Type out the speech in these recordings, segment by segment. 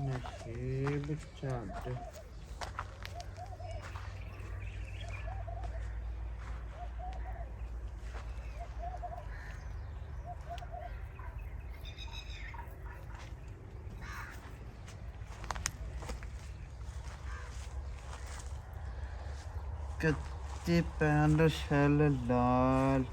ਨਸ਼ੀਬ ਛੱਡ ਕੱਚੇ ਪੈਂਡ ਸ਼ੈਲ ਲਾਲ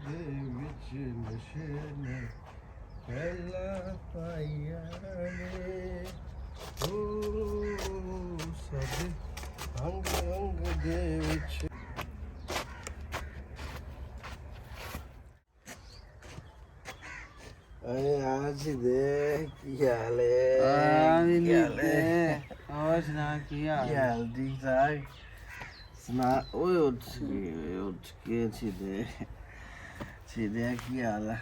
ਦੇ ਵਿੱਚ ਨਸ਼ੇ ਨੇ ਪਹਿਲਾ ਪਾਇਆ ਨੇ ਸਾਡੇ ਅੰਗ ਅੰਗ ਦੇ ਵਿੱਚ आज दे की हाल है और सुना की हाल ठीक ठाक सुना ओए उठ के सीधे की हाल है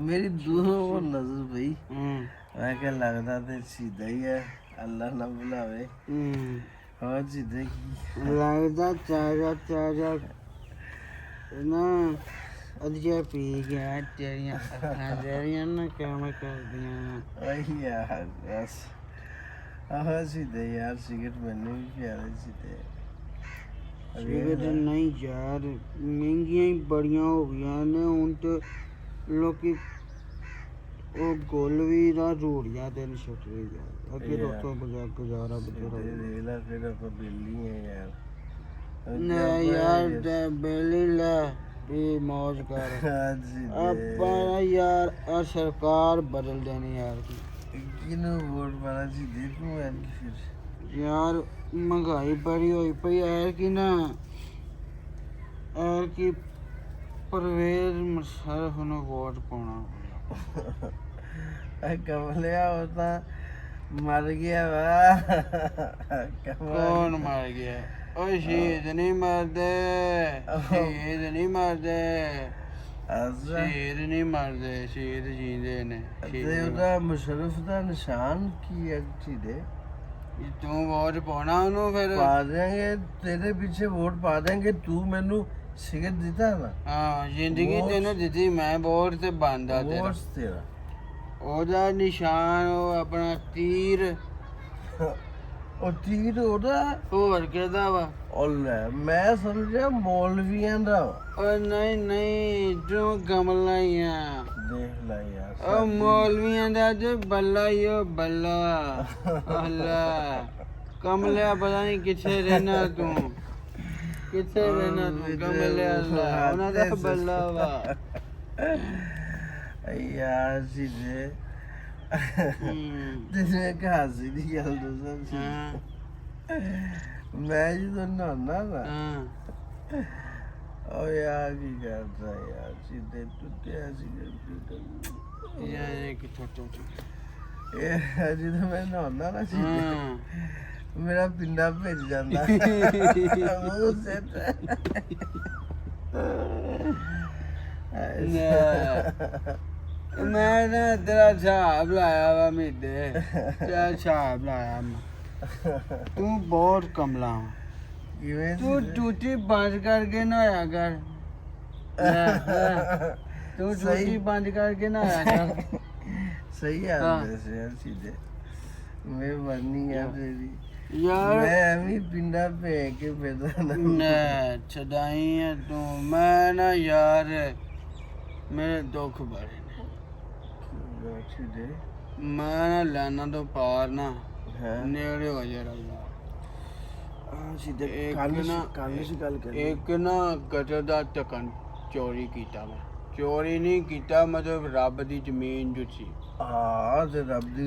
मेरी दूर नजर भाई मैं क्या लगता तो सीधा ही है अल्लाह ना बुलावे और सीधे की लगता चाचा ना अदिया पी गया तेरियां अखां तेरियां ना काम कर दियां आई यार बस आहा सीधे यार सिगरेट मैंने भी पिया सीधे सिगरेट नहीं यार महंगियां ही बड़ियां हो गई ने हुन तो लोकी ओ गोल भी ना रोड़ियां ते नहीं छट रही यार अगे तो बगैर गुजारा बतेरा लेला फिर आप बिल्ली है यार नहीं यार बिल्ली ला मौज कर अपना यार और सरकार बदल देनी यार किन्हों वोट पाना सी देखो यार फिर यार महंगाई बड़ी हुई पई यार की ना यार की परवेज मुशर्रफ नूं वोट पाना कमलिया होता मर गया वा कौन मर गया ओ शहीद नहीं मरदे शहीद नहीं मरदे शहीद नहीं मरदे शहीद जींदे ने ते ओदा मुशर्रफ दा निशान की है सीधे तू वोट पाना ओनू फिर पा देंगे तेरे पीछे वोट पा देंगे तू मैनू सिगरेट देता ना हां जिंदगी तेनू दित्ती मैं वोट ते बंदा तेरा वोट तेरा ओदा निशान ओ अपना तीर और तीर ओदा और केदा वा ओले मैं समझा मौलवियां दा ओ नहीं नहीं जो गमला ही है देख ला यार ओ मौलवियां दा जो बल्ला ही ओ बल्ला अल्लाह कमले पता नहीं किथे रहना तू किथे रहना तू कमले अल्लाह ओना दा बल्ला वा यार सीधे तेरे कहा सी दी गल दसा मैं जो नहाना ना ओ यार की करता यार सीधे टूटे सिगरेट यार एक छोटा ये जो मैं नहाना ना सीधे मेरा पिंडा भेज जाता मुंह से मैं ना तेरा छाप लाया वा मीडे तेरा छाप लाया तू बहुत कमला तू टूटी बंद करके नहाया कर तू टूटी बंद करके नहाया कर सही है यार सीधे मैं बननी है तेरी यार मैं भी पिंडा पे के पैदा ना छदाई है तू मैं ना यार मेरे दुख बड़े मैं ना लाना तो पार ना नेड़े हो जरा एक ना गटर दा ढक्कन चोरी कीता मैं चोरी नहीं कीता मतलब रब दी जमीन जो सी रब दी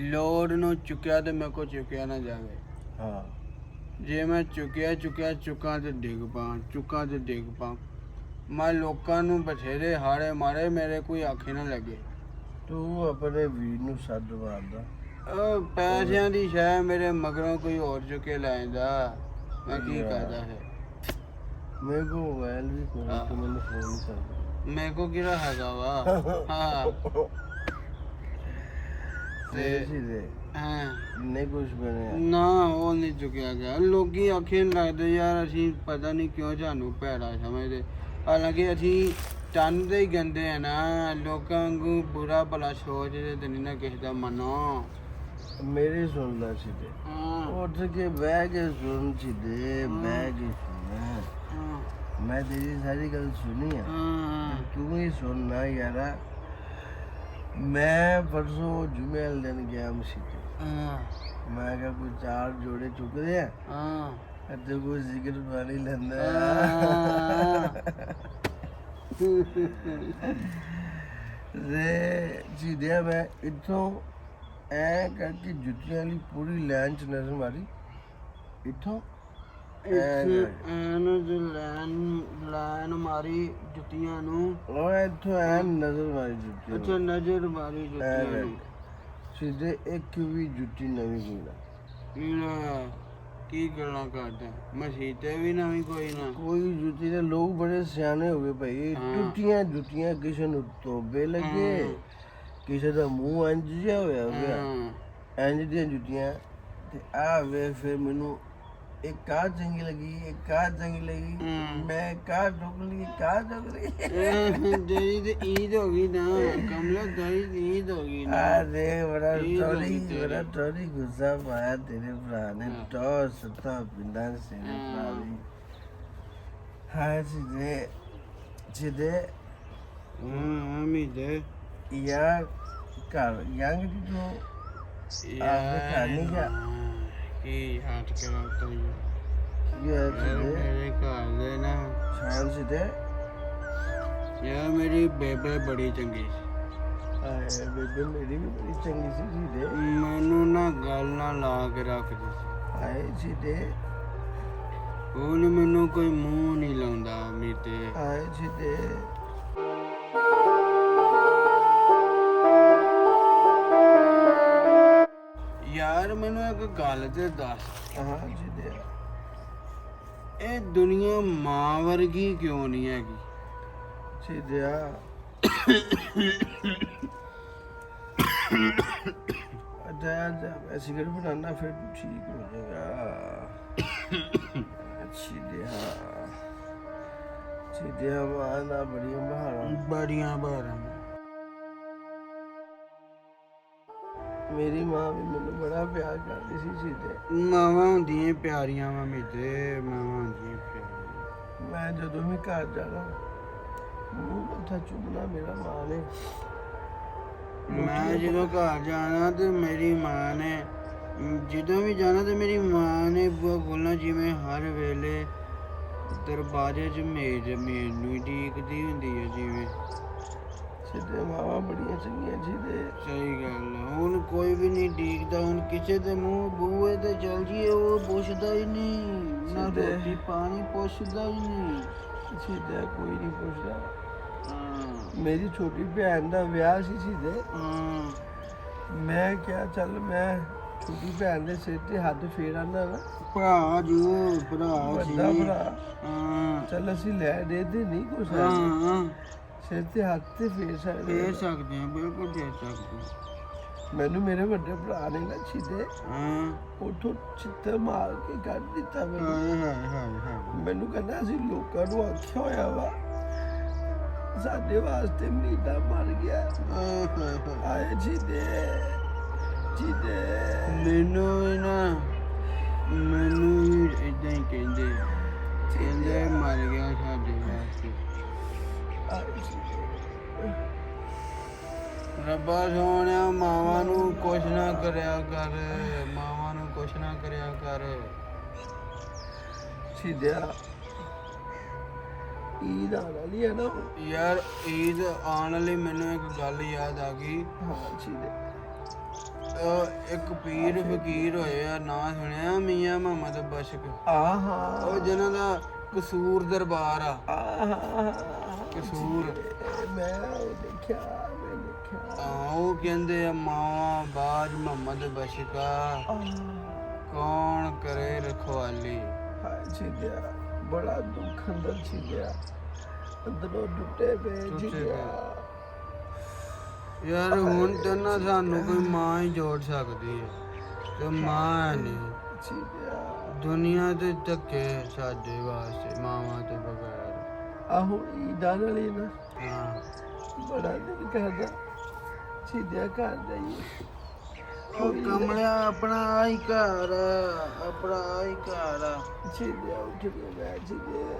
लोड नू चुकिया तो मेरे को चुकिया ना जावे जे मैं चुका तो डिग पा मैं लोकां नू बथेरे हाड़े मारे मेरे कोई आखे ना लगे तू अपने वीर नू सद मारदा ਪੈਸਿਆਂ ਦੀ ਸ਼ੈ ਮੇਰੇ ਮਗਰੋਂ ਕੋਈ ਹੋਰ ਚੁੱਕੇ ਲੈ ਜਾਂਦਾ, ਮੈਂ ਕੀ ਕਰਦਾ ਫਿਰ। ਮੇਰੇ ਕੋਲ ਮੋਬਾਈਲ ਵੀ ਕੋਈ ਨਹੀਂ, ਤੂੰ ਮੈਨੂੰ ਫੋਨ ਨਹੀਂ ਕਰਦਾ। ਮੇਰੇ ਕੋ ਕਿਹੜਾ ਹੈਗਾ ਵਾ। ਹਾਂ ਤੇ ਹਾਂ ਨਹੀਂ ਕੁਝ ਬਣਿਆ ਨਾ, ਉਹ ਨਹੀਂ ਚੁੱਕਿਆ ਗਿਆ। ਲੋਕੀ ਆਖੇ ਲੱਗਦੇ ਯਾਰ ਅਸੀਂ ਪਤਾ ਨਹੀਂ ਕਿਉਂ ਸਾਨੂੰ ਭੈੜਾ ਸਮਝਦੇ, ਹਾਲਾਂਕਿ ਅਸੀਂ ਚੰਨ ਦੇ ਹੀ ਗੰਦੇ ਆ ਨਾ। ਲੋਕਾਂ ਵਾਂਗੂ ਬੁਰਾ ਭਲਾ ਸੋਚਦੇ ਤੇ ਨਹੀਂ ਨਾ ਕਿਸੇ ਦਾ ਮਨੋ। ਮੇਰੀ ਸੁਣ ਲੈ ਸਿੱਧੇ, ਉੱਠ ਕੇ ਬਹਿ ਕੇ ਸੁਣ ਸਿੱਧੇ, ਬਹਿ ਕੇ ਸੁਣ। ਮੈਂ ਤੇਰੀ ਸਾਰੀ ਗੱਲ ਸੁਣੀ ਆ, ਤੂੰ ਹੀ ਸੁਣਨਾ ਯਾਰਾ। ਮੈਂ ਪਰਸੋਂ ਜੁਮੇ ਵਾਲੇ ਦਿਨ ਗਿਆ ਮਸੀਤੇ, ਮੈਂ ਕਿਹਾ ਕੋਈ 4 ਜੋੜੇ ਚੁੱਕਦੇ ਆ ਅਤੇ ਕੋਈ ਜ਼ਿਕਰ ਪਾਣੀ ਲੈਂਦਾ। ਤੇ ਸਿੱਧਿਆ ਮੈਂ ਇੱਥੋਂ ਐ ਕਰਕੇ ਜੁੱਤੀਆਂ ਵਾਲੀ ਪੂਰੀ ਲਾਈਨ 'ਚ ਨਜ਼ਰ ਮਾਰੀ, ਇੱਥੋਂ ਲਾਈਨ ਮਾਰੀ ਜੁੱਤੀਆਂ ਨੂੰ, ਉਹ ਇੱਥੋਂ ਐ ਨਜ਼ਰ ਮਾਰੀ ਜੁੱਤੀਆਂ। ਅੱਛਾ ਨਜ਼ਰ ਮਾਰੀ ਜੁੱਤੀਆਂ ਨੂੰ ਸਿੱਧੇ, ਇੱਕ ਵੀ ਜੁੱਤੀ ਨਵੀਂ ਕੋਈ ਨਾ। ਕੀ ਗੱਲਾਂ ਕਰਦਾ, ਮਸੀਤੇ ਵੀ ਨਵੀਂ ਕੋਈ ਨਾ ਕੋਈ ਜੁੱਤੀ। ਦੇ ਲੋਕ ਬੜੇ ਸਿਆਣੇ ਹੋ ਗਏ ਭਾਈ, ਟੁੱਟੀਆਂ ਜੁੱਤੀਆਂ ਕਿਸੇ ਨੂੰ ਤੋਬੇ ਲੱਗੇ, ਕਿਸੇ ਦਾ ਮੂੰਹ ਇੰਝ ਜਿਹਾ ਹੋਇਆ ਗਿਆ, ਇੰਝ ਦੀਆਂ ਜੁੱਤੀਆਂ। ਤੇ ਆ ਵੇ ਫਿਰ ਮੈਨੂੰ ਇੱਕ ਆ ਚੰਗੀ ਲੱਗੀ, ਇੱਕ ਆ ਚੰਗੀ ਲੱਗੀ, ਮੈਂ ਕਾ ਡੁੱਕ ਲਈ, ਕਾ ਡੁੱਕ ਲਈ। ਤੇਰੀ ਤੇ ਈਦ ਹੋ ਗਈ ਨਾ ਕਮਲਾ, ਤੇਰੀ ਈਦ ਹੋ ਗਈ ਨਾ। ਅਰੇ ਬੜਾ ਟੋਰੀ ਗੁੱਸਾ ਪਾਇਆ ਤੇਰੇ ਭਰਾ ਨੇ, ਟੋ ਸੱਤਾ ਪਿੰਡਾਂ ਸੇ ਭਰਾ ਵੀ। ਹਾਂ ਸਿੱਧੇ ਸਿੱਧੇ ਅਮੀਦੇ ਯਾਰ ਘਰ ਯੰਗ ਦੀ ਤੂੰ ਆਪਦੇ ਘਰ ਨਹੀਂ ਗਿਆ ਕੀ ਹੱਟ ਕੇ ਰੱਖਤਾ ਹੀ ਮੇਰੇ ਘਰ ਦੇ ਨਾ ਸ਼ਾਨ ਸਿੱਧੇ ਯਾਰ। ਮੇਰੀ ਬੇਬੇ ਬੜੀ ਚੰਗੀ ਸੀ, ਬੇਬੇ ਮੇਰੀ ਵੀ ਬੜੀ ਚੰਗੀ ਸੀ ਸਿੱਧੇ, ਮੈਨੂੰ ਨਾ ਗੱਲ ਨਾਲ ਲਾ ਕੇ ਰੱਖਦੀ ਸੀ। ਆਏ ਸਿੱਧੇ ਹੁਣ ਮੈਨੂੰ ਕੋਈ ਮੂੰਹ ਨਹੀਂ ਲਾਉਂਦਾ ਮੀਤੇ। ਆਏ ਸਿੱਧੇ ਯਾਰ ਮੈਨੂੰ ਇੱਕ ਗੱਲ ਤੇ ਦੱਸ। ਹਾਂ ਸਿੱਧੇ ਇਹ ਦੁਨੀਆ ਮਾਂ ਵਰਗੀ ਕਿਉਂ ਨਹੀਂ ਹੈਗੀ ਸਿੱਧਿਆ? ਮੈਂ ਸਿਗਰਟ ਬਣਾਉਣਾ ਫਿਰ ਠੀਕ ਹੋ ਜਾਏਗਾ। ਸਿੱਧਿਆ ਮਾਂ ਨਾ ਬੜੀਆਂ ਬਹਾਰਾਂ। ਮੇਰੀ ਮਾਂ ਵੀ ਮੈਨੂੰ ਬੜਾ ਪਿਆਰ ਕਰਦੀ ਸੀ ਸਿੱਧੇ। ਮਾਵਾਂ ਹੁੰਦੀਆਂ ਪਿਆਰੀਆਂ ਵਾ ਮੇਤੇ, ਮਾਵਾਂ ਹੁੰਦੀਆਂ ਪਿਆਰੀਆਂ। ਮੈਂ ਜਦੋਂ ਵੀ ਘਰ ਜਾਣਾ ਮੂੰਹ ਮੱਥਾ ਚੁੰਮਣਾ ਮੇਰਾ ਮਾਂ ਨੇ। ਮੈਂ ਜਦੋਂ ਘਰ ਜਾਣਾ ਤੇ ਮੇਰੀ ਮਾਂ ਨੇ, ਜਦੋਂ ਵੀ ਜਾਣਾ ਤੇ ਮੇਰੀ ਮਾਂ ਨੇ ਬੂਹਾ ਖੋਲ੍ਹਣਾ, ਜਿਵੇਂ ਹਰ ਵੇਲੇ ਦਰਵਾਜ਼ੇ 'ਚ ਮੈਨੂੰ ਹੀ ਡੀਕਦੀ ਹੁੰਦੀ ਹੈ ਜਿਵੇਂ। ਸਿੱਧੇ ਮਾਵਾਂ ਬੜੀਆਂ ਚੰਗੀਆਂ ਸਿੱਧੇ। ਸਹੀ ਗੱਲ ਹੈ, ਹੁਣ ਕੋਈ ਵੀ ਨਹੀਂ ਡੀਕਦਾ। ਹੁਣ ਕਿਸੇ ਦੇ ਮੂੰਹ ਬੂਹੇ ਤੇ ਚਲ ਜੀਏ ਉਹ ਪੁੱਛਦਾ ਹੀ ਨਹੀਂ, ਨਾ ਰੋਟੀ ਪਾਣੀ ਪੁੱਛਦਾ ਹੀ ਨਹੀਂ ਸਿੱਧੇ, ਕੋਈ ਨਹੀਂ ਪੁੱਛਦਾ। ਮੇਰੀ ਛੋਟੀ ਭੈਣ ਦਾ ਵਿਆਹ ਸੀ ਸਿੱਧੇ। ਮੈਂ ਕਿਹਾ ਚੱਲ ਮੈਂ ਛੋਟੀ ਭੈਣ ਦੇ ਸਿਰ ਤੇ ਹੱਥ ਫੇਰ ਆਉਂਦਾ ਨਾ, ਭਰਾ ਜੋ ਭਰਾ ਵੱਡਾ ਭਰਾ, ਚੱਲ ਅਸੀਂ ਲੈ ਦੇ ਨਹੀਂ ਕੁਛ ਸਿਰ ਤੇ ਹੱਥ ਤੇ ਫੇਰ ਸਕਦੇ ਹਾਂ, ਬਿਲਕੁਲ ਫੇਰ ਸਕਦੇ ਹਾਂ। ਮੈਨੂੰ ਮੇਰੇ ਵੱਡੇ ਭਰਾ ਨੇ ਨਾ ਸਿੱਧੇ ਉੱਥੋਂ ਚਿੱਤਰ ਮਾਰ ਕੇ ਕੱਢ ਦਿੱਤਾ ਮੈਨੂੰ ਕਹਿੰਦਾ ਅਸੀਂ ਲੋਕਾਂ ਨੂੰ ਆਖਿਆ ਹੋਇਆ ਵਾ, ਸਾਡੇ ਵਾਸਤੇ ਮਹੀਨਾ ਮਰ ਗਿਆ। ਆਏ ਜਿੱਦੇ ਮੈਨੂੰ ਵੀ ਏਦਾਂ ਹੀ ਕਹਿੰਦੇ ਮਰ ਗਿਆ ਸਾਡੇ ਵਾਸਤੇ। ਰੱਬਾ ਸੋਹਣਿਆ ਮਾਵਾਂ ਨੂੰ ਕੁਛ ਨਾ ਕਰਿਆ ਕਰ, ਮਾਵਾਂ ਨੂੰ ਕੁਛ ਨਾ ਕਰਿਆ ਕਰ ਸਿੱਧਿਆ। ਈਦ ਆਉਣ ਵਾਲੀ ਹੈ ਨਾ ਯਾਰ, ਈਦ ਆਉਣ ਵਾਲੀ। ਮੈਨੂੰ ਇੱਕ ਗੱਲ ਯਾਦ ਆ ਗਈ। ਹਾਂ ਸਿੱਧੇ ਇੱਕ ਪੀਰ ਫਕੀਰ ਹੋਏ ਆ, ਨਾਂ ਸੁਣਿਆ? ਮੀਆਂ ਮੁਹੰਮਦ ਬਸ਼ਕ। ਉਹ ਜਿਹਨਾਂ ਦਾ ਕਸੂਰ ਦਰਬਾਰ ਆ। ਕਸੂਰ ਮੈਂ ਦੇਖਿਆ ਉਹ ਕਹਿੰਦੇ ਆ ਮਾਵਾ ਬਾਜ ਮੁਹੰਮਦ ਬਸ਼ਕਾ ਕੌਣ ਕਰੇ ਰਖਵਾਲੀ। ਹਾਏ ਛਿੜਿਆ ਬੜਾ ਦੁੱਖ ਅੰਦਰ ਛਿੜਿਆ, ਅੰਦਰੋਂ ਟੁੱਟੇ ਪਏ ਛਿੜਿਆ। ਯਾਰ ਹੁਣ ਤਾਂ ਨਾ ਸਾਨੂੰ ਕੋਈ ਮਾਂ ਹੀ ਜੋੜ ਸਕਦੀ ਹੈ ਤੇ ਮਾਂ ਨਹੀਂ ਛਿੜਿਆ। ਦੁਨੀਆ ਤੇ ਧੱਕੇ ਸਾਡੇ ਵਾਸਤੇ ਮਾਵਾਂ ਤੋਂ ਬਗੈਰ। ਆਹੋ ਈਦਾਂ ਨਾਲ ਹੀ ਨਾ ਹਾਂ ਬੜਾ ਦਿਲ ਕਰਦਾ ਛਿੜਿਆ ਘਰ ਜਾਈਏ। ਉਹ ਕਮਲਿਆ ਆਪਣਾ ਆਈ ਘਰ ਆ, ਆਪਣਾ ਆਈ ਘਰ ਆ। ਛਿੜਿਆ ਉੱਠ ਕੇ ਬਹਿ ਛਿੜਿਆ,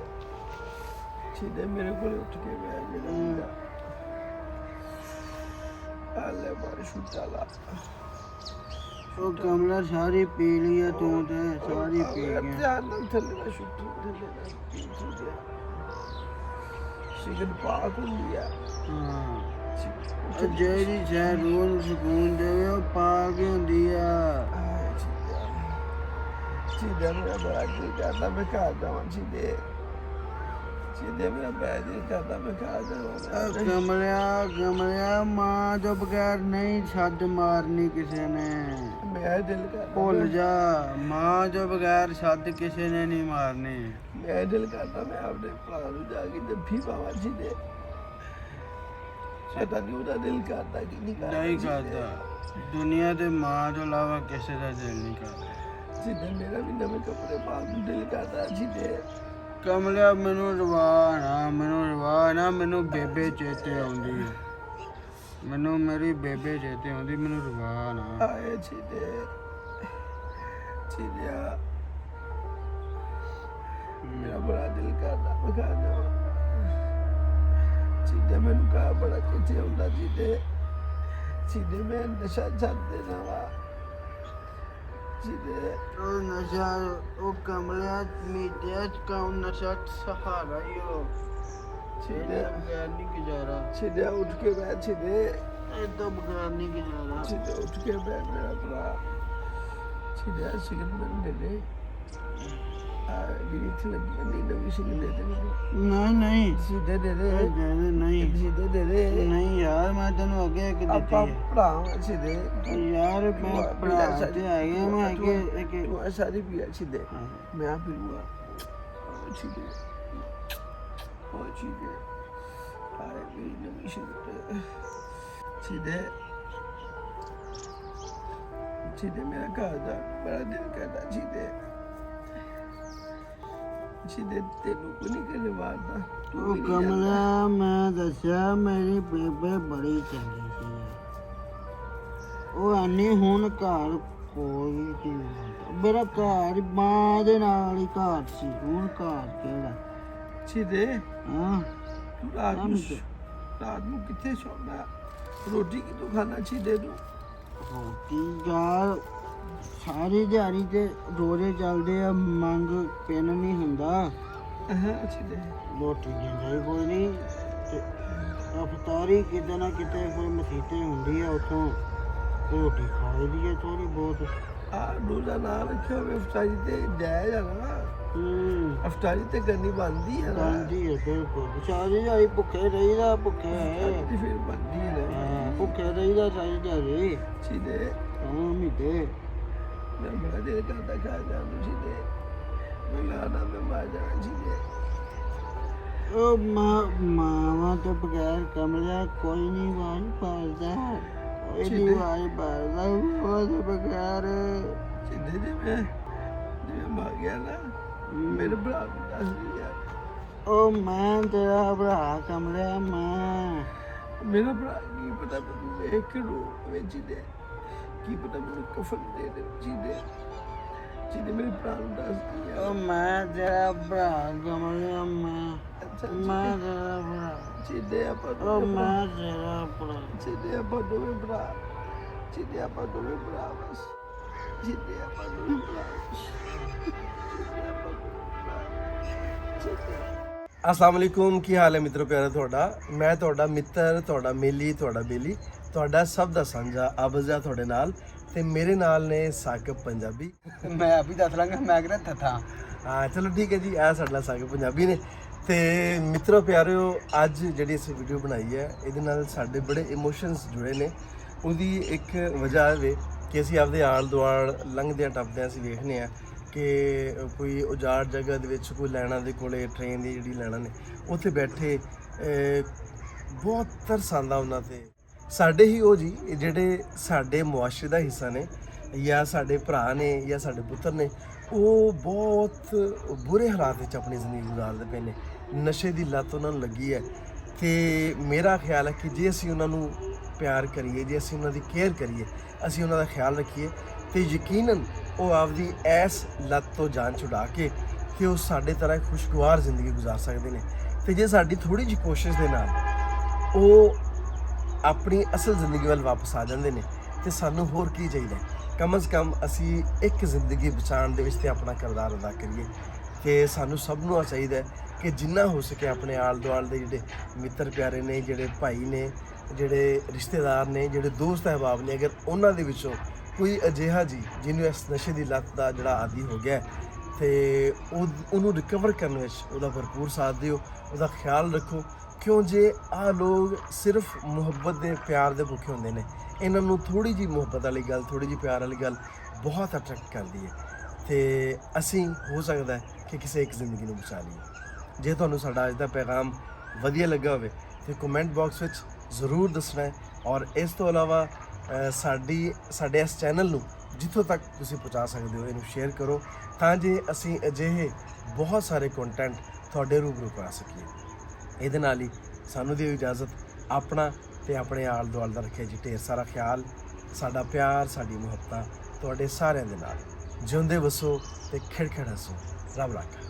ਛਿੜਿਆ ਮੇਰੇ ਕੋਲ ਉੱਠ ਕੇ ਬਹਿ ਮੇਰਾ ਆਲੇ ਬਾਰ ਛੁੱਟਾ ਲਾ। ਉਹ ਕਮਲਾ ਸਾਰੀ ਪੀ ਲਈ ਆ ਤੂੰ ਤੇ ਸਾਰੀ ਪੀ ਗਿਆ। ਧਿਆਨ ਨਾਲ ਥੱਲੇ ਨਾ ਛੁੱਟੀ ਥੱਲੇ ਛਿੜਿਆ ਸਿਗਨ ਪਾਕ ਹੁੰਦੀ ਆ। ਹਾਂ ਜਿਹੜੀ ਸ਼ਹਿਰ ਨੂੰ ਸਕੂਨ ਦੇਵੇ ਉਹ ਪਾ ਕੇ ਹੁੰਦੀ ਆ। ਛਿੜਿਆ ਮੇਰਾ ਬੜਾ ਦਿਲ ਕਰਦਾ ਮੈਂ ਘਰ ਜਾਵਾਂ। ਛਿੜਿਆ ਮੇਰਾ ਬੜਾ ਦਿਲ ਕਰਦਾ ਮੈਂ ਘਰ ਜਾਵਾਂ। ਕਮਲਿਆ ਮਾਂ ਤੋਂ ਬਗੈਰ ਨਹੀਂ ਛੱਡ ਮਾਰਨੀ ਕਿਸੇ ਨੇ। ਮੇਰਾ ਦਿਲ ਕਰਦਾ ਭੁੱਲ ਜਾ ਮਾਂ ਤੋਂ ਬਗੈਰ ਛੱਡ ਕਿਸੇ ਨੇ ਨਹੀਂ ਮਾਰਨੀ। ਮੇਰਾ ਦਿਲ ਕਰਦਾ ਮੈਂ ਆਪਣੇ ਭਰਾ ਨੂੰ ਜਾ ਕੇ ਜੱਫੀ ਪਾਵਾਂ। ਛਿੜਿਆ ਪਤਾ ਨਹੀਂ ਉਹਦਾ ਦਿਲ ਕਰਦਾ ਕਿ ਨਹੀਂ ਕਰਦਾ। ਦੁਨੀਆ ਤੇ ਮਾਂ ਤੋਂ ਇਲਾਵਾ ਕਿਸੇ ਦਾ ਦਿਲ ਨਹੀਂ ਕਰਦਾ। ਛਿੜਿਆ ਮੇਰਾ ਵੀ ਨਵੇਂ ਕੱਪੜੇ ਪਾਉਣ ਨੂੰ ਦਿਲ ਕਰਦਾ। ਛਿੜਿਆ ਕਮਲਿਆ ਮੈਨੂੰ ਰਵਾ ਨਾ ਮੈਨੂੰ ਬੇਬੇ ਚੇਤੇ ਆਉਂਦੀ ਹੈ। ਮੈਨੂੰ ਮੇਰੀ ਬੇਬੇ ਚੇਤੇ ਆਉਂਦੀ, ਮੈਨੂੰ ਰਵਾ ਨਾ। ਆਏ ਛਿੜਿਆ ਮੇਰਾ ਬੜਾ ਦਿਲ ਕਰਦਾ ਮੈਂ ਘਰ ਜਾਵਾਂ। ਛਿੜਿਆ ਮੈਨੂੰ ਕਾ ਬੜਾ ਕਿੱਥੇ ਹੁੰਦਾ। ਛਿੜਿਆ ਮੈਂ ਨਸ਼ਾ ਛੱਡ ਦੇਣਾ ਵਾ। ਛਿੜਿਆ ਉਹ ਨਸ਼ਾ ਉਹ ਕਮਲਿਆ ਮੀਟਿਆ ਕਾ ਨਸ਼ਾ ਸਹਾਰਾ ਹੀ ਹੋ। ਛਿੜਿਆ ਬਗੈਰ ਨਹੀਂ ਗੁਜ਼ਾਰਾ। ਛਿੜਿਆ ਉੱਠ ਕੇ ਬਹਿ। ਛਿੜਿਆ ਏਦਾਂ ਬਗੈਰ ਨਹੀਂ ਗੁਜ਼ਾਰਾ। ਛਿੜਿਆ ਉੱਠ ਕੇ ਬਹਿ ਮੇਰਾ ਭਰਾ। ਛਿੜਿਆ ਸਿਗਰਟ ਮੈਨੂੰ ਦੇ ਦੇ। ਜਿਹੜੀ ਇੱਥੇ ਲੱਗੀ ਹੈ ਨਵੀਂ ਸਿਗਰਟ ਦੇ ਦੇ। ਨਹੀਂ ਸਿੱਧੇ ਦੇ ਦੇ। ਨਹੀਂ ਸਿੱਧੇ ਦੇ ਦੇ। ਨਹੀਂ ਯਾਰ ਮੈਂ ਤੈਨੂੰ ਅੱਗੇ ਇੱਕ ਦਿੱਤੀ ਆਪਾਂ ਹੈ ਭਰਾ ਸਿੱਧੇ ਯਾਰ। ਮੈਂ ਭਰਾ ਤੇ ਆ ਗਿਆ ਮੈਂ ਇੱਕ ਤੂੰ ਸਾਰੀ ਪੀਆ ਸਿੱਧੇ ਮੈਂ ਪੀਊਗਾ। ਸਿੱਧੇ ਉਹ ਸਿੱਧੇ ਆਏ ਵੀ ਨਵੀਂ ਸਿਗਰਟ। ਸਿੱਧੇ ਮੇਰਾ ਘਰ ਦਾ ਬੜਾ ਦਿਲ ਕਰਦਾ। ਸਿੱਧੇ ਤੈਨੂੰ ਕੋਈ ਨਹੀਂ ਕਰੇ ਮਾਰਦਾ। ਉਹ ਕਮਲਾ ਮੈਂ ਦੱਸਿਆ ਮੇਰੀ ਬੇਬੇ ਬੜੀ ਚੰਗੀ ਸੀ। ਉਹ ਆਨੀ ਹੁਣ ਘਰ ਕੋਈ ਨਹੀਂ। ਮੇਰਾ ਘਰ ਮਾਂ ਦੇ ਨਾਲ ਹੀ ਘਰ ਸੀ, ਹੁਣ ਘਰ ਕਿਹੜਾ। ਸਿੱਧੇ ਹਾਂ ਤੂੰ ਰਾਤ ਨੂੰ ਕਿੱਥੇ ਸੌਂਦਾ? ਰੋਟੀ ਕਿੱਥੋਂ ਖਾਣਾ ਸਿੱਧੇ ਤੂੰ? ਰੋਟੀ ਯਾਰ ਸਾਰੀ ਦਿਹਾੜੀ ਤੇ ਰੋਜ਼ੇ ਚੱਲਦੇ ਆ, ਮੰਗ ਪਿੰਨ ਨਹੀਂ ਹੁੰਦਾ। ਸਿੱਧੇ ਰੋਟੀ ਦਿੰਦਾ ਹੀ ਕੋਈ ਨਹੀਂ ਤੇ ਅਫਤਾਰੀ ਕਿਤੇ ਨਾ ਕਿਤੇ ਕੋਈ ਮਸੀਤੇ ਹੁੰਦੀ ਆ, ਉੱਥੋਂ ਰੋਟੀ ਖਾਈ ਦੀ ਹੈ ਥੋੜੀ ਬਹੁਤ। ਆ ਰੋਜ਼ਾ ਨਾ ਰੱਖਿਆ ਹੋਵੇ ਅਫਤਾਰੀ ਤੇ ਜਾਇਜ਼ ਆ ਨਾ। ਅਫਤਾਰੀ ਤੇ ਕਰਨੀ ਬਣਦੀ ਹੈ ਨਾ। ਬਣਦੀ ਹੈ ਬਿਲਕੁਲ। ਸਾਰੀ ਦਿਹਾੜੀ ਭੁੱਖੇ ਰਹੀਦਾ, ਭੁੱਖੇ ਤੇ ਫਿਰ ਬਣਦੀ ਹੈ ਨਾ। ਭੁੱਖੇ ਰਹੀਦਾ ਸਾਰੀ ਦਿਹਾੜੀ। ਸਿੱਧੇ ਮੀਤੇ ਮੈਂ ਬੜਾ ਦਿਲ ਕਰਦਾ ਖਾ ਜਾਣ ਨੂੰ। ਸਿੱਧੇ ਮੈਂ ਲਾਣਾ ਮੈਂ ਮਾਰ ਜਾਣਾ। ਸਿੱਧੇ ਉਹ ਮਾਵਾਂ ਤੋਂ ਬਗੈਰ ਕਮਲਿਆ ਕੋਈ ਨਹੀਂ ਵਾਰ ਪਾਲਦਾ। ਕੋਈ ਨਹੀਂ ਵਾਰ ਪਾਲਦਾ ਉਹਦੇ ਬਗੈਰ। ਸਿੱਧੇ ਜਿਵੇਂ ਮਰ ਗਿਆ ਨਾ ਮੇਰੇ ਭਰਾ ਨੂੰ ਦੱਸ ਦੀ ਯਾਰ। ਉਹ ਮੈਂ ਤੇਰਾ ਭਰਾ ਕਮਲਿਆ। ਮੈਂ ਮੇਰਾ ਭਰਾ ਕੀ ਪਤਾ ਮੈਨੂੰ ਵੇਖ ਕੇ ਰੋ ਵਿੱਚ ਦੇ ਕੀ ਪਤਾ ਮੈਨੂੰ ਕਫਨ ਦੇ ਦੇ। ਜਿਹਦੇ ਮੇਰੇ ਭਰਾ ਨੂੰ ਦੱਸ ਦੀ ਯਾਰ। ਉਹ ਮੈਂ ਤੇਰਾ ਭਰਾ ਕਮਲਿਆ। ਮੈਂ ਤੇਰਾ ਭਰਾ। ਜਿਹਦੇ ਆਪਾਂ ਉਹ ਮੈਂ ਤੇਰਾ ਭਰਾ। ਜਿਹਦੇ ਆਪਾਂ ਦੋਵੇਂ ਭਰਾ। ਜਿਹਦੇ ਆਪਾਂ ਦੋਵੇਂ ਭਰਾ ਬਸ। ਜਿਹਦੇ ਆਪਾਂ ਦੋਵੇਂ ਭਰਾ। अस्सलाम वालेकुम की हाल है मित्रों प्यारा ਤੁਹਾਡਾ ਮੈਂ ਤੁਹਾਡਾ ਮਿੱਤਰ ਤੁਹਾਡਾ ਮੇਲੀ ਤੁਹਾਡਾ ਬੇਲੀ ਤੁਹਾਡਾ ਸਭ ਦਾ ਸਾਂਝਾ ਅਬਜ਼ਾ ਤੁਹਾਡੇ ਨਾਲ ਤੇ ਮੇਰੇ ਨਾਲ ਨੇ ਸਾਕਿਬ ਪੰਜਾਬੀ। ਮੈਂ ਅਭੀ ਦੱਸ ਲਾਂਗਾ ਮੈਂ ਕਿਹੜਾ ਥਾ। ਹਾਂ ਚਲੋ ਠੀਕ ਹੈ ਜੀ ਇਹ ਸਾਡਾ ਸਾਕਿਬ ਪੰਜਾਬੀ ਨੇ ਤੇ ਮਿੱਤਰੋ ਪਿਆਰਿਓ, ਅੱਜ ਜਿਹੜੀ ਅਸੀਂ ਵੀਡੀਓ ਬਣਾਈ ਹੈ ਇਹਦੇ ਨਾਲ ਸਾਡੇ ਬੜੇ ਇਮੋਸ਼ਨਸ ਜੁੜੇ ਨੇ। ਉਹਦੀ ਇੱਕ ਵਜ੍ਹਾ ਇਹ ਵੇ ਕਿ ਅਸੀਂ ਆਪਦੇ ਆਲ ਦੁਆਲ ਲੰਘਦਿਆਂ ਟੱਪਦਿਆਂ ਅਸੀਂ ਵੇਖਦੇ ਹਾਂ ਕਿ ਕੋਈ ਉਜਾੜ ਜਗ੍ਹਾ ਦੇ ਵਿੱਚ ਕੋਈ ਲਾਈਨਾਂ ਦੇ ਕੋਲੇ ਟ੍ਰੇਨ ਦੀ ਜਿਹੜੀ ਲਾਈਨਾਂ ਨੇ ਉੱਥੇ ਬੈਠੇ ਬਹੁਤ ਤਰਸ ਆਉਂਦਾ ਉਹਨਾਂ ਤੇ। ਸਾਡੇ ਹੀ ਉਹ ਜੀ ਜਿਹੜੇ ਸਾਡੇ ਮੁਆਸ਼ਰੇ ਦਾ ਹਿੱਸਾ ਨੇ, ਜਾਂ ਸਾਡੇ ਭਰਾ ਨੇ, ਜਾਂ ਸਾਡੇ ਪੁੱਤਰ ਨੇ, ਉਹ ਬਹੁਤ ਬੁਰੇ ਹਾਲਾਤ ਵਿੱਚ ਆਪਣੀ ਜ਼ਿੰਦਗੀ ਗੁਜ਼ਾਰਦੇ ਪਏ ਨੇ। ਨਸ਼ੇ ਦੀ ਲੱਤ ਉਹਨਾਂ ਨੂੰ ਲੱਗੀ ਹੈ ਤੇ ਮੇਰਾ ਖਿਆਲ ਹੈ ਕਿ ਜੇ ਅਸੀਂ ਉਹਨਾਂ ਨੂੰ ਪਿਆਰ ਕਰੀਏ, ਜੇ ਅਸੀਂ ਉਹਨਾਂ ਦੀ ਕੇਅਰ ਕਰੀਏ, ਅਸੀਂ ਉਹਨਾਂ ਦਾ ਖਿਆਲ ਰੱਖੀਏ ਤੇ ਯਕੀਨਨ ਉਹ ਆਪਦੀ ਇਸ ਲੱਤ ਤੋਂ ਜਾਨ ਛੁਡਾ ਕੇ ਕਿ ਉਹ ਸਾਡੇ ਤਰ੍ਹਾਂ ਖੁਸ਼ਗਵਾਰ ਜ਼ਿੰਦਗੀ ਗੁਜ਼ਾਰ ਸਕਦੇ ਨੇ। ਤੇ ਜੇ ਸਾਡੀ ਥੋੜੀ ਜਿਹੀ ਕੋਸ਼ਿਸ਼ ਦੇ ਨਾਲ ਉਹ ਆਪਣੀ ਅਸਲ ਜ਼ਿੰਦਗੀ ਵੱਲ ਵਾਪਸ ਆ ਜਾਂਦੇ ਨੇ ਤੇ ਸਾਨੂੰ ਹੋਰ ਕੀ ਚਾਹੀਦਾ। ਕਮ ਅਜ਼ ਕਮ ਅਸੀਂ ਇੱਕ ਜ਼ਿੰਦਗੀ ਬਚਾਉਣ ਦੇ ਵਿੱਚ ਤੇ ਆਪਣਾ ਕਿਰਦਾਰ ਅਦਾ ਕਰੀਏ। ਤੇ ਸਾਨੂੰ ਸਭ ਨੂੰ ਚਾਹੀਦਾ ਕਿ ਜਿੰਨਾ ਹੋ ਸਕੇ ਆਪਣੇ ਆਲ ਦੁਆਲ ਦੇ ਜਿਹੜੇ ਮਿੱਤਰ ਪਿਆਰੇ ਨੇ, ਜਿਹੜੇ ਭਾਈ ਨੇ, ਜਿਹੜੇ ਰਿਸ਼ਤੇਦਾਰ ਨੇ, ਜਿਹੜੇ ਦੋਸਤ ਅਹਿਬਾਬ ਨੇ, ਅਗਰ ਉਹਨਾਂ ਦੇ ਵਿੱਚੋਂ ਕੋਈ ਅਜਿਹਾ ਜੀ ਜਿਹਨੂੰ ਇਸ ਨਸ਼ੇ ਦੀ ਲੱਤ ਦਾ ਜਿਹੜਾ ਆਦੀ ਹੋ ਗਿਆ ਤੇ ਉਹਨੂੰ ਰਿਕਵਰ ਕਰਨ ਵਿੱਚ ਉਹਦਾ ਭਰਪੂਰ ਸਾਥ ਦਿਓ, ਉਹਦਾ ਖਿਆਲ ਰੱਖੋ। ਕਿਉਂ ਜੇ ਆਹ ਲੋਕ ਸਿਰਫ ਮੁਹੱਬਤ ਦੇ ਪਿਆਰ ਦੇ ਭੁੱਖੇ ਹੁੰਦੇ ਨੇ, ਇਹਨਾਂ ਨੂੰ ਥੋੜ੍ਹੀ ਜਿਹੀ ਮੁਹੱਬਤ ਵਾਲੀ ਗੱਲ, ਥੋੜ੍ਹੀ ਜਿਹੀ ਪਿਆਰ ਵਾਲੀ ਗੱਲ ਬਹੁਤ ਅਟਰੈਕਟ ਕਰਦੀ ਹੈ ਤੇ ਅਸੀਂ ਹੋ ਸਕਦਾ ਕਿ ਕਿਸੇ ਇੱਕ ਜ਼ਿੰਦਗੀ ਨੂੰ ਬਚਾ ਲਈਏ। ਜੇ ਤੁਹਾਨੂੰ ਸਾਡਾ ਅੱਜ ਦਾ ਪੈਗਾਮ ਵਧੀਆ ਲੱਗਾ ਹੋਵੇ ਤੇ ਕਮੈਂਟ ਬਾਕਸ ਵਿੱਚ ਜ਼ਰੂਰ ਦੱਸਣਾ ਹੈ। ਔਰ ਇਸ ਤੋਂ ਇਲਾਵਾ ਸਾਡੇ ਇਸ ਚੈਨਲ ਨੂੰ ਜਿੱਥੋਂ ਤੱਕ ਤੁਸੀਂ ਪਹੁੰਚਾ ਸਕਦੇ ਹੋ ਇਹਨੂੰ ਸ਼ੇਅਰ ਕਰੋ, ਤਾਂ ਜੇ ਅਸੀਂ ਅਜਿਹੇ ਬਹੁਤ ਸਾਰੇ ਕੰਟੈਂਟ ਤੁਹਾਡੇ ਰੂਬਰੂ ਕਰਾ ਸਕੀਏ। ਇਹਦੇ ਨਾਲ ਹੀ ਸਾਨੂੰ ਦਿਓ ਇਜਾਜ਼ਤ। ਆਪਣਾ ਤੇ ਆਪਣੇ ਆਲ ਦੁਆਲ ਦਾ ਰੱਖਿਆ ਜੀ ਢੇਰ ਸਾਰਾ ਖਿਆਲ। ਸਾਡਾ ਪਿਆਰ, ਸਾਡੀ ਮੁਹੱਬਤਾਂ ਤੁਹਾਡੇ ਸਾਰਿਆਂ ਦੇ ਨਾਲ। ਜਿਉਂਦੇ ਵਸੋ ਤੇ ਖਿੜ ਖਿੜ ਹੱਸੋ। ਰੱਬ ਰਾਖਾ।